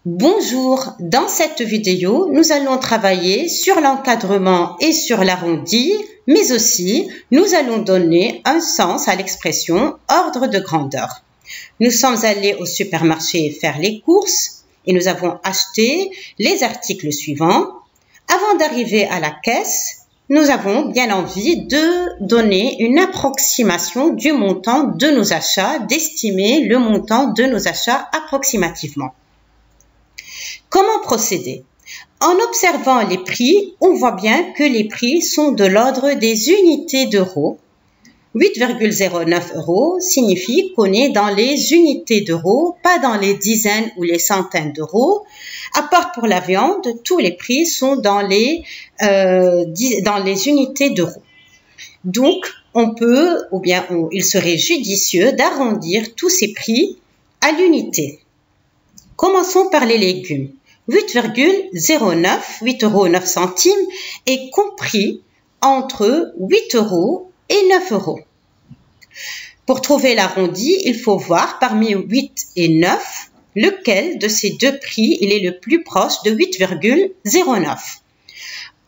Bonjour, dans cette vidéo, nous allons travailler sur l'encadrement et sur l'arrondi, mais aussi nous allons donner un sens à l'expression ordre de grandeur. Nous sommes allés au supermarché faire les courses et nous avons acheté les articles suivants. Avant d'arriver à la caisse, nous avons bien envie de donner une approximation du montant de nos achats, d'estimer le montant de nos achats approximativement. Comment procéder? En observant les prix, on voit bien que les prix sont de l'ordre des unités d'euros. 8,09 € signifie qu'on est dans les unités d'euros, pas dans les dizaines ou les centaines d'euros. À part pour la viande, tous les prix sont dans les unités d'euros. Donc, il serait judicieux d'arrondir tous ces prix à l'unité. Commençons par les légumes. 8,09 centimes est compris entre 8 € et 9 €. Pour trouver l'arrondi, il faut voir parmi 8 et 9, lequel de ces deux prix il est le plus proche de 8,09.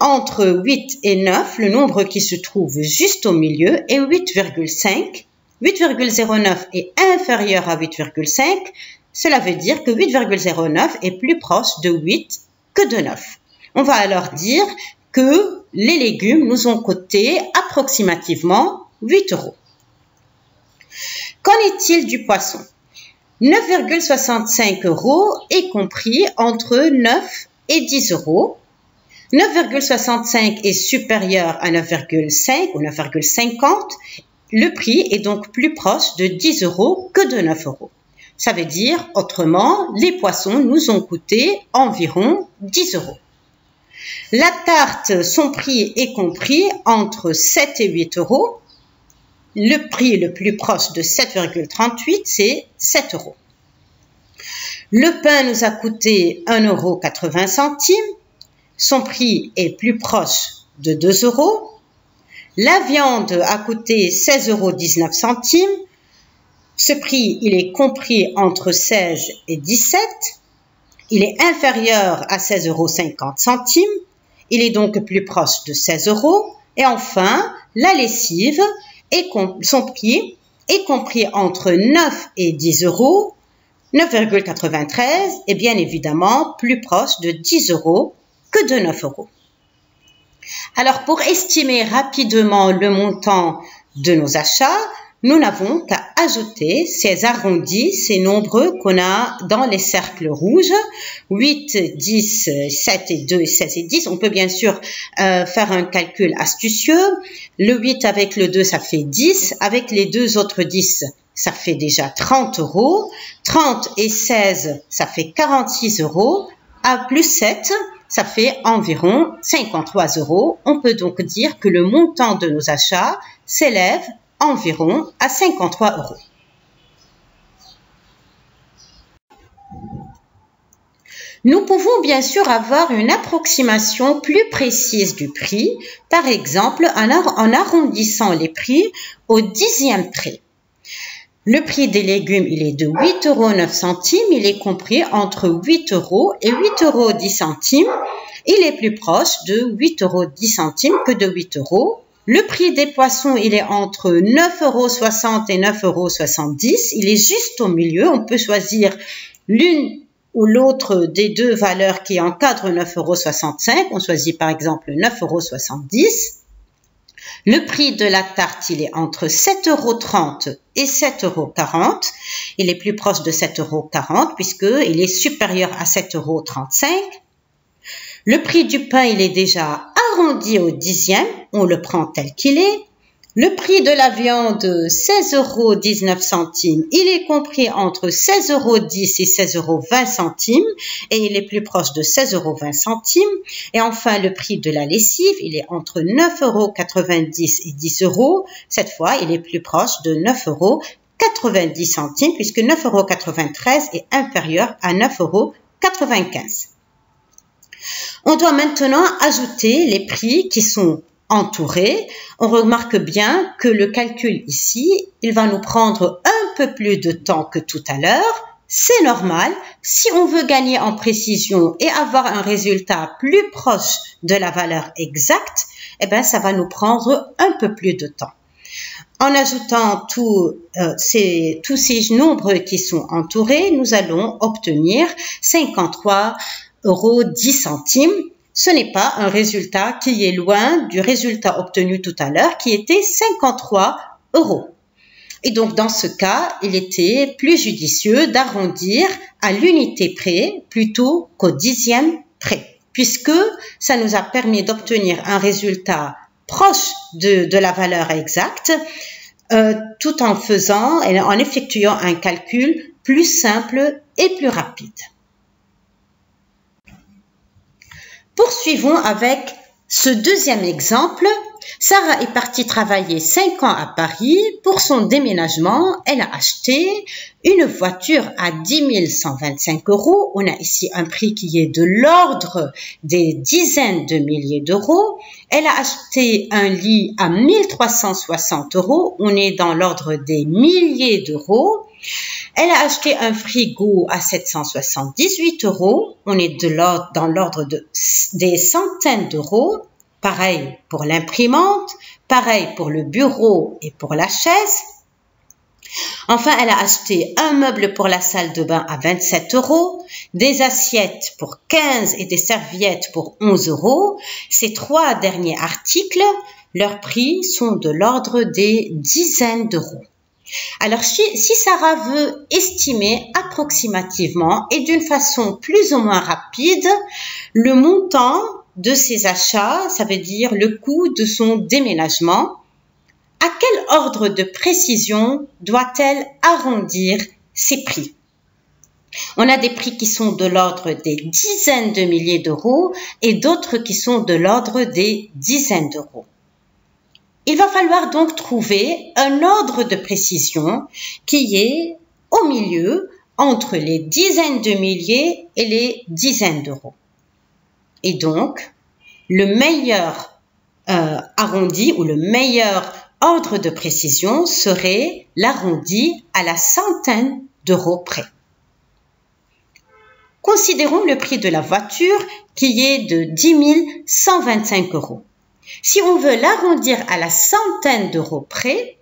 Entre 8 et 9, le nombre qui se trouve juste au milieu est 8,5. 8,09 est inférieur à 8,5. Cela veut dire que 8,09 est plus proche de 8 que de 9. On va alors dire que les légumes nous ont coûté approximativement 8 €. Qu'en est-il du poisson? 9,65 € est compris entre 9 et 10 €. 9,65 est supérieur à 9,5 ou 9,50. Le prix est donc plus proche de 10 € que de 9 €. Ça veut dire, autrement, les poissons nous ont coûté environ 10 €. La tarte, son prix est compris entre 7 et 8 €. Le prix le plus proche de 7,38, c'est 7 €. Le pain nous a coûté 1,80 €. Son prix est plus proche de 2 €. La viande a coûté 16,19 €. Ce prix, il est compris entre 16 et 17. Il est inférieur à 16,50 €. Il est donc plus proche de 16 €. Et enfin, la lessive, son prix est compris entre 9 et 10 €. 9,93 est bien évidemment plus proche de 10 € que de 9 €. Alors, pour estimer rapidement le montant de nos achats, nous n'avons qu'à ajouter ces arrondis, ces nombres qu'on a dans les cercles rouges, 8, 10, 7 et 2, 16 et 10. On peut bien sûr faire un calcul astucieux. Le 8 avec le 2, ça fait 10. Avec les deux autres 10, ça fait déjà 30 €. 30 et 16, ça fait 46 €. À plus 7, ça fait environ 53 €. On peut donc dire que le montant de nos achats s'élève environ à 53 €. Nous pouvons bien sûr avoir une approximation plus précise du prix, par exemple en arrondissant les prix au dixième près. Le prix des légumes, il est de 8,09 €. Il est compris entre 8 € et 8,10 €. Il est plus proche de 8,10 € que de 8 €. Le prix des poissons, il est entre 9,60 € et 9,70 €. Il est juste au milieu. On peut choisir l'une ou l'autre des deux valeurs qui encadrent 9,65 €. On choisit par exemple 9,70 €. Le prix de la tarte, il est entre 7,30 € et 7,40 €. Il est plus proche de 7,40 € puisqu'il est supérieur à 7,35 €. Le prix du pain, il est déjà arrondi au dixième, on le prend tel qu'il est. Le prix de la viande, 16,19 €, il est compris entre 16,10 € et 16,20 € et il est plus proche de 16,20 €. Et enfin, le prix de la lessive, il est entre 9,90 € et 10 €. Cette fois, il est plus proche de 9,90 € puisque 9,93 € est inférieur à 9,95 €. On doit maintenant ajouter les prix qui sont entourés. On remarque bien que le calcul ici, il va nous prendre un peu plus de temps que tout à l'heure. c'est normal. Si on veut gagner en précision et avoir un résultat plus proche de la valeur exacte, eh bien, ça va nous prendre un peu plus de temps. En ajoutant tous ces nombres qui sont entourés, nous allons obtenir 53,10 €. Ce n'est pas un résultat qui est loin du résultat obtenu tout à l'heure qui était 53 €. Et donc, dans ce cas, il était plus judicieux d'arrondir à l'unité près plutôt qu'au dixième près, puisque ça nous a permis d'obtenir un résultat proche de la valeur exacte, tout en effectuant un calcul plus simple et plus rapide. Poursuivons avec ce deuxième exemple. Sarah est partie travailler 5 ans à Paris. Pour son déménagement, elle a acheté une voiture à 10 125 €. On a ici un prix qui est de l'ordre des dizaines de milliers d'euros. Elle a acheté un lit à 1360 €. On est dans l'ordre des milliers d'euros. Elle a acheté un frigo à 778 €. On est dans l'ordre des centaines d'euros. Pareil pour l'imprimante, pareil pour le bureau et pour la chaise. Enfin, elle a acheté un meuble pour la salle de bain à 27 €, des assiettes pour 15 et des serviettes pour 11 €. Ces 3 derniers articles, leurs prix sont de l'ordre des dizaines d'euros. Alors, si Sarah veut estimer approximativement et d'une façon plus ou moins rapide le montant de ses achats, ça veut dire le coût de son déménagement, à quel ordre de précision doit-elle arrondir ses prix? On a des prix qui sont de l'ordre des dizaines de milliers d'euros et d'autres qui sont de l'ordre des dizaines d'euros. Il va falloir donc trouver un ordre de précision qui est au milieu entre les dizaines de milliers et les dizaines d'euros. Et donc, le meilleur arrondi ou le meilleur ordre de précision serait l'arrondi à la centaine d'euros près. Considérons le prix de la voiture qui est de 10 125 €. Si on veut l'arrondir à la centaine d'euros près,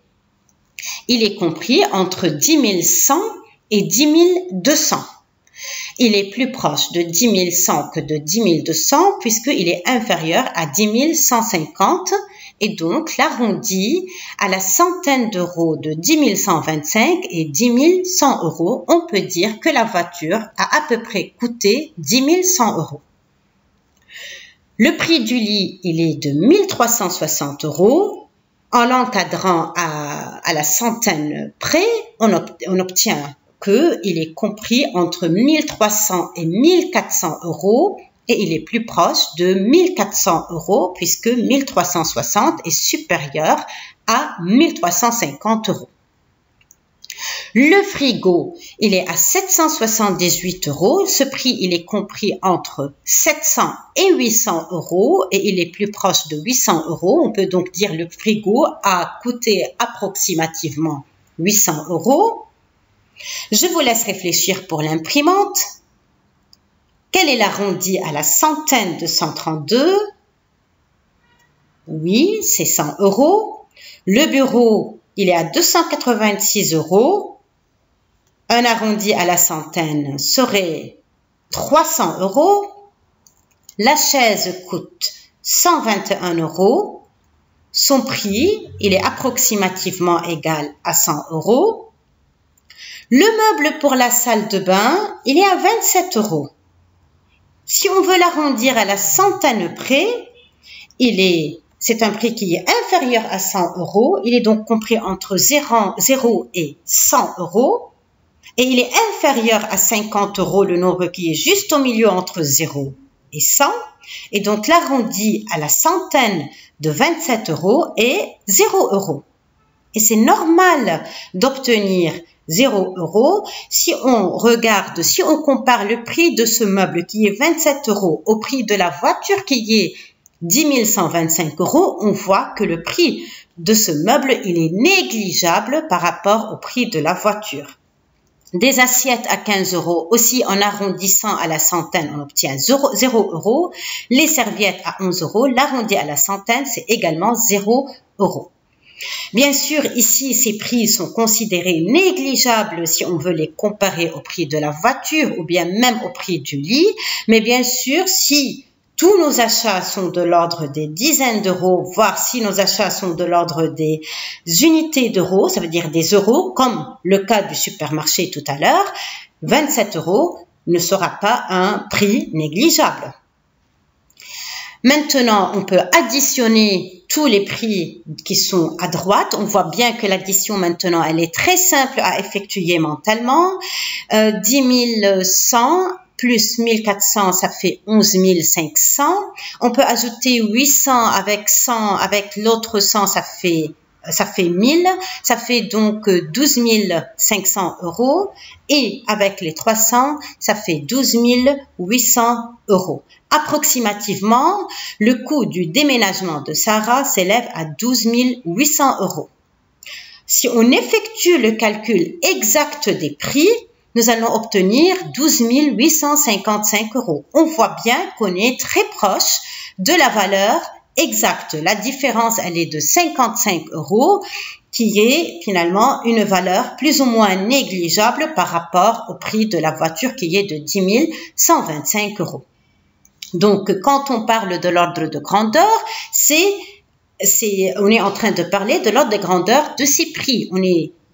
il est compris entre 10 100 et 10 200. Il est plus proche de 10 100 que de 10 200 puisqu'il est inférieur à 10 150 et donc l'arrondi à la centaine d'euros de 10 125 et 10 100 €, on peut dire que la voiture a à peu près coûté 10 100 €. Le prix du lit, il est de 1360 €. En l'encadrant à la centaine près, on obtient qu'il est compris entre 1300 et 1400 € et il est plus proche de 1400 € puisque 1360 est supérieur à 1350 €. Le frigo, il est à 778 €. Ce prix, il est compris entre 700 et 800 € et il est plus proche de 800 €. On peut donc dire le frigo a coûté approximativement 800 €. Je vous laisse réfléchir pour l'imprimante. Quel est l'arrondi à la centaine de 132? Oui, c'est 100 €. Le bureau, il est à 286 €. Un arrondi à la centaine serait 300 €. La chaise coûte 121 €. Son prix, il est approximativement égal à 100 €. Le meuble pour la salle de bain, il est à 27 €. Si on veut l'arrondir à la centaine près, c'est un prix qui est inférieur à 100 €. Il est donc compris entre 0 et 100 €. Et il est inférieur à 50 €, le nombre qui est juste au milieu entre 0 et 100. Et donc l'arrondi à la centaine de 27 € est 0 €. Et c'est normal d'obtenir 0 € si on compare le prix de ce meuble qui est 27 € au prix de la voiture qui est 10 125 €, on voit que le prix de ce meuble, il est négligeable par rapport au prix de la voiture. Des assiettes à 15 euros, aussi en arrondissant à la centaine, on obtient 0 euros. Les serviettes à 11 euros, l'arrondi à la centaine, c'est également 0 euros. Bien sûr, ici, ces prix sont considérés négligeables si on veut les comparer au prix de la voiture ou bien même au prix du lit. Mais bien sûr, si tous nos achats sont de l'ordre des dizaines d'euros, voire si nos achats sont de l'ordre des unités d'euros, ça veut dire des euros, comme le cas du supermarché tout à l'heure, 27 euros ne sera pas un prix négligeable. Maintenant, on peut additionner tous les prix qui sont à droite. On voit bien que l'addition maintenant, elle est très simple à effectuer mentalement. 10 100 plus 1400, ça fait 11 500. On peut ajouter 800 avec 100, avec l'autre 100, ça fait 1000. Ça fait donc 12 500 euros. Et avec les 300, ça fait 12 800 euros. Approximativement, le coût du déménagement de Sarah s'élève à 12 800 euros. Si on effectue le calcul exact des prix, nous allons obtenir 12 855 euros. On voit bien qu'on est très proche de la valeur exacte. La différence, elle est de 55 euros, qui est finalement une valeur plus ou moins négligeable par rapport au prix de la voiture qui est de 10 125 euros. Donc, quand on parle de l'ordre de grandeur, on est en train de parler de l'ordre de grandeur de ces prix.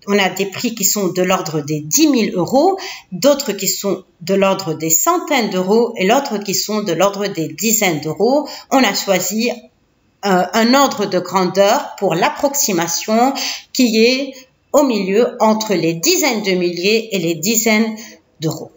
On a des prix qui sont de l'ordre des 10 000 euros, d'autres qui sont de l'ordre des centaines d'euros et l'autre qui sont de l'ordre des dizaines d'euros. On a choisi un ordre de grandeur pour l'approximation qui est au milieu entre les dizaines de milliers et les dizaines d'euros.